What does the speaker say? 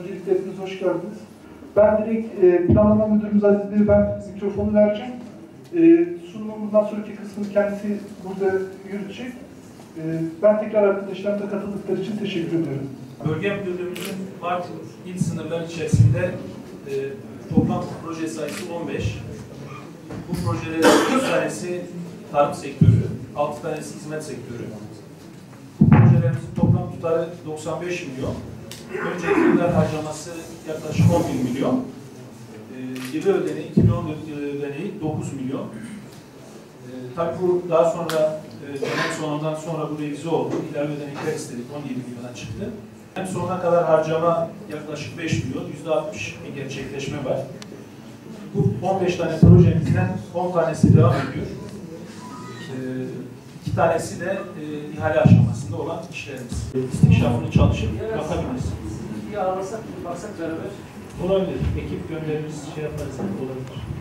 Öncelikle hepiniz hoş geldiniz. Ben direkt planlama müdürümüz Aziz Bey'e ben mikrofonu vereceğim. Sunumun bundan sonraki kısmını kendisi burada yürütecek. Ben tekrar arkadaşlarımıza katıldıkları için teşekkür ediyorum. Bölge müdürlüğümüzün Mart il sınırları içerisinde toplam proje sayısı 15. Bu projelerin 3 tanesi tarım sektörü, 6 tanesi hizmet sektörü. Bu projelerimizin toplam tutarı 95 milyon. Önceki yıllar harcaması yaklaşık 11 milyon. Yılı ödeneği, 2014 yılı ödeneği 9 milyon. Tabii bu daha sonra dönem sonundan sonra bu revize oldu. İlave ödenekler istedik, 17 milyona çıktı. Hem sonuna kadar harcama yaklaşık 5 milyon, %60 bir gerçekleşme var. Bu 15 tane projemizden 10 tanesi devam ediyor. 2 tanesi de ihale aşamasında olan işlerimiz. İstikşafını çalışıp bakabiliriz. Bir arasak, baksak beraber. Olabilir. Ekip göndeririz, şey yaparız. Olabilir.